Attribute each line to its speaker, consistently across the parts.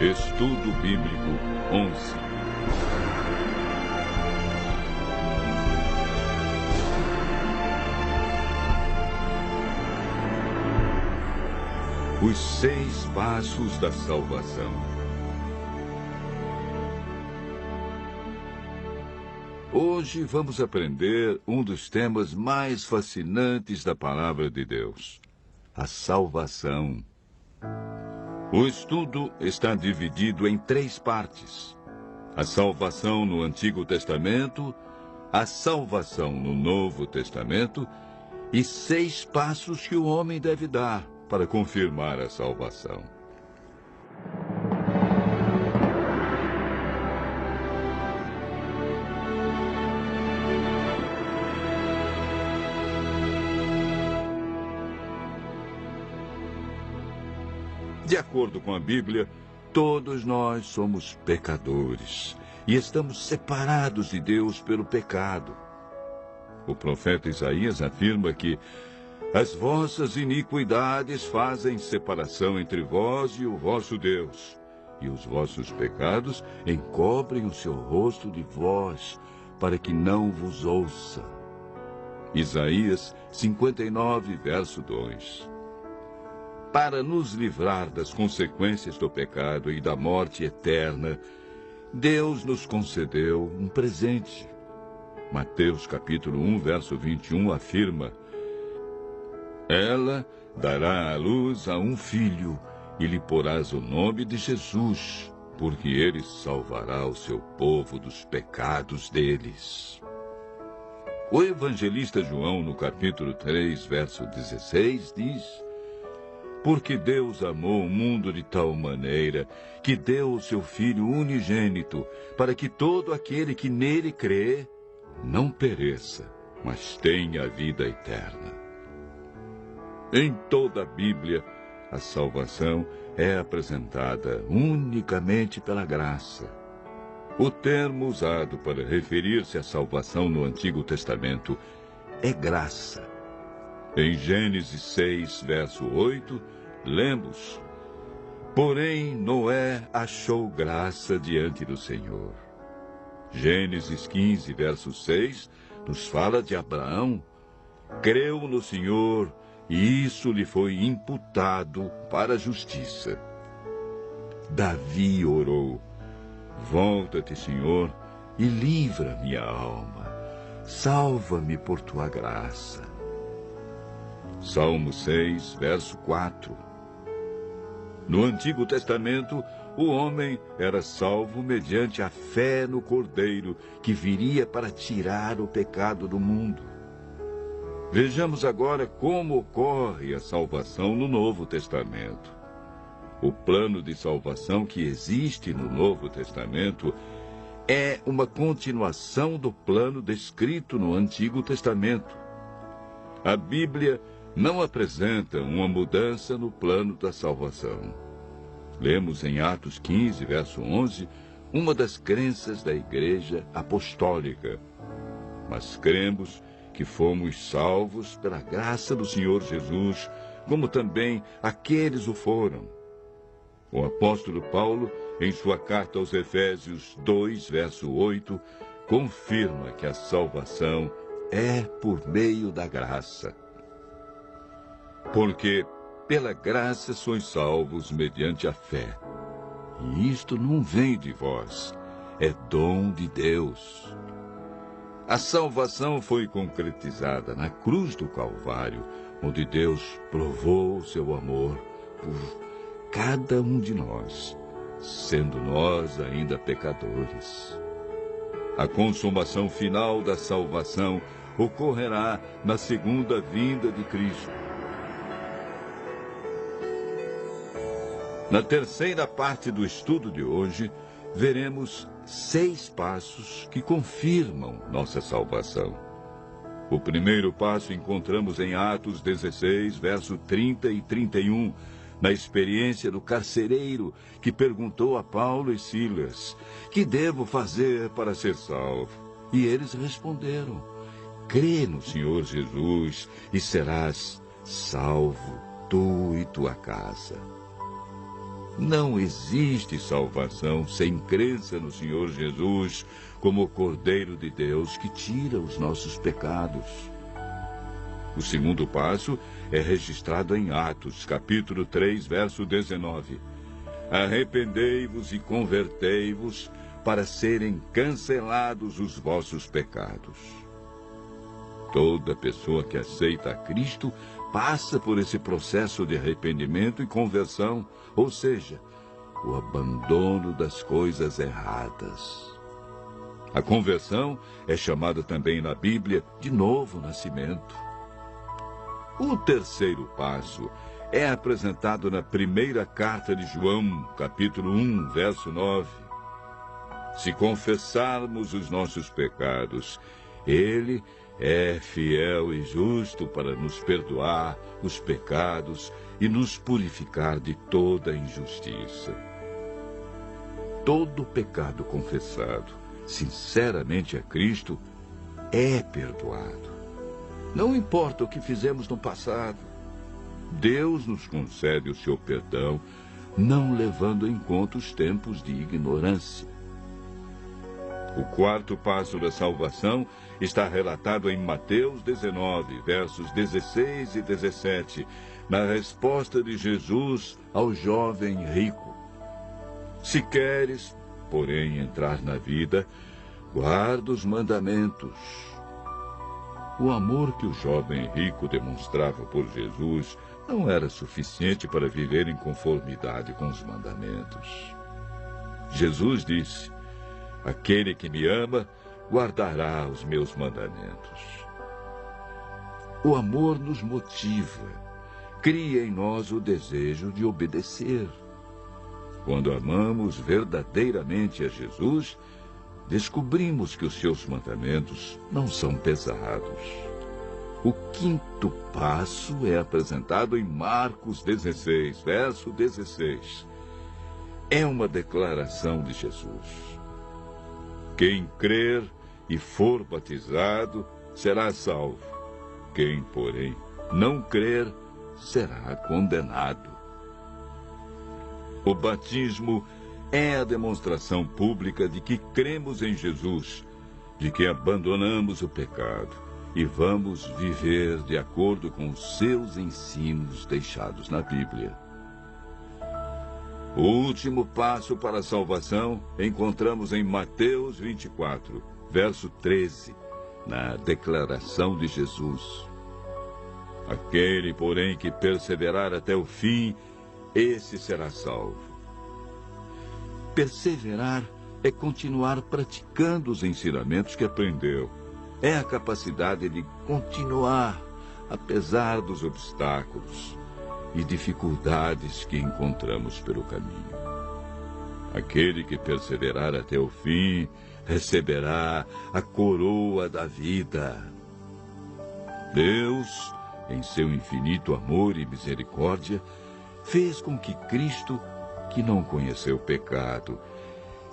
Speaker 1: Estudo Bíblico 11. Os 6 passos da salvação. Hoje vamos aprender um dos temas mais fascinantes da Palavra de Deus: a salvação. O estudo está dividido em 3 partes: a salvação no Antigo Testamento, a salvação no Novo Testamento e 6 passos que o homem deve dar para confirmar a salvação. De acordo com a Bíblia, todos nós somos pecadores e estamos separados de Deus pelo pecado. O profeta Isaías afirma que as vossas iniquidades fazem separação entre vós e o vosso Deus, e os vossos pecados encobrem o seu rosto de vós, para que não vos ouça. Isaías 59, verso 2. Para nos livrar das consequências do pecado e da morte eterna, Deus nos concedeu um presente. Mateus capítulo 1, verso 21 afirma: ela dará à luz a um filho, e lhe porás o nome de Jesus, porque ele salvará o seu povo dos pecados deles. O evangelista João, no capítulo 3, verso 16, diz: porque Deus amou o mundo de tal maneira que deu o seu Filho unigênito, para que todo aquele que nele crê não pereça, mas tenha a vida eterna. Em toda a Bíblia, a salvação é apresentada unicamente pela graça. O termo usado para referir-se à salvação no Antigo Testamento é graça. Em Gênesis 6, verso 8, lemos: porém Noé achou graça diante do Senhor. Gênesis 15, verso 6, nos fala de Abraão. Creu no Senhor, e isso lhe foi imputado para a justiça. Davi orou: volta-te, Senhor, e livra minha alma. Salva-me por tua graça. Salmo 6, verso 4. No Antigo Testamento, o homem era salvo mediante a fé no Cordeiro, que viria para tirar o pecado do mundo. Vejamos agora como ocorre a salvação no Novo Testamento. O plano de salvação que existe no Novo Testamento é uma continuação do plano descrito no Antigo Testamento. A Bíblia não apresenta uma mudança no plano da salvação. Lemos em Atos 15, verso 11, uma das crenças da Igreja Apostólica. Mas cremos que fomos salvos pela graça do Senhor Jesus, como também aqueles o foram. O apóstolo Paulo, em sua carta aos Efésios 2, verso 8, confirma que a salvação é por meio da graça. Porque pela graça sois salvos mediante a fé. E isto não vem de vós, é dom de Deus. A salvação foi concretizada na cruz do Calvário, onde Deus provou o seu amor por cada um de nós, sendo nós ainda pecadores. A consumação final da salvação ocorrerá na segunda vinda de Cristo. Na terceira parte do estudo de hoje, veremos 6 passos que confirmam nossa salvação. O primeiro passo encontramos em Atos 16, verso 30 e 31, na experiência do carcereiro que perguntou a Paulo e Silas: que devo fazer para ser salvo? E eles responderam: crê no Senhor Jesus e serás salvo, tu e tua casa. Não existe salvação sem crença no Senhor Jesus como o Cordeiro de Deus que tira os nossos pecados. O segundo passo é registrado em Atos, capítulo 3, verso 19. Arrependei-vos e convertei-vos para serem cancelados os vossos pecados. Toda pessoa que aceita a Cristo passa por esse processo de arrependimento e conversão, ou seja, o abandono das coisas erradas. A conversão é chamada também na Bíblia de novo nascimento. O terceiro passo é apresentado na primeira carta de João, capítulo 1, verso 9. Se confessarmos os nossos pecados, Ele é fiel e justo para nos perdoar os pecados e nos purificar de toda injustiça. Todo pecado confessado sinceramente a Cristo é perdoado. Não importa o que fizemos no passado, Deus nos concede o seu perdão, não levando em conta os tempos de ignorância. O quarto passo da salvação está relatado em Mateus 19, versos 16 e 17, na resposta de Jesus ao jovem rico. Se queres, porém, entrar na vida, guarda os mandamentos. O amor que o jovem rico demonstrava por Jesus não era suficiente para viver em conformidade com os mandamentos. Jesus disse: aquele que me ama, guardará os meus mandamentos. O amor nos motiva, cria em nós o desejo de obedecer. Quando amamos verdadeiramente a Jesus, descobrimos que os seus mandamentos não são pesados. O quinto passo é apresentado em Marcos 16, verso 16. É uma declaração de Jesus. Quem crer e for batizado será salvo. Quem, porém, não crer será condenado. O batismo é a demonstração pública de que cremos em Jesus, de que abandonamos o pecado e vamos viver de acordo com os seus ensinos deixados na Bíblia. O último passo para a salvação encontramos em Mateus 24, verso 13, na declaração de Jesus. Aquele, porém, que perseverar até o fim, esse será salvo. Perseverar é continuar praticando os ensinamentos que aprendeu. É a capacidade de continuar, apesar dos obstáculos e dificuldades que encontramos pelo caminho. Aquele que perseverar até o fim receberá a coroa da vida. Deus, em seu infinito amor e misericórdia, fez com que Cristo, que não conheceu pecado,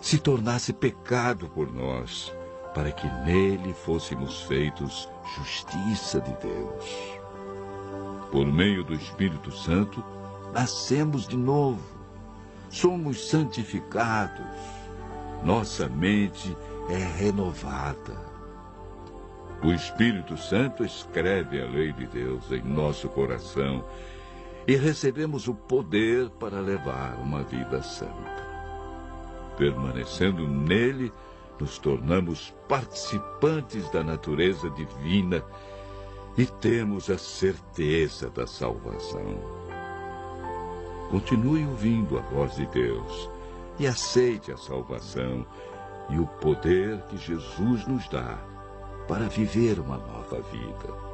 Speaker 1: se tornasse pecado por nós, para que nele fôssemos feitos justiça de Deus. Por meio do Espírito Santo, nascemos de novo, somos santificados, nossa mente é renovada. O Espírito Santo escreve a lei de Deus em nosso coração e recebemos o poder para levar uma vida santa. Permanecendo nele, nos tornamos participantes da natureza divina e temos a certeza da salvação. Continue ouvindo a voz de Deus e aceite a salvação e o poder que Jesus nos dá para viver uma nova vida.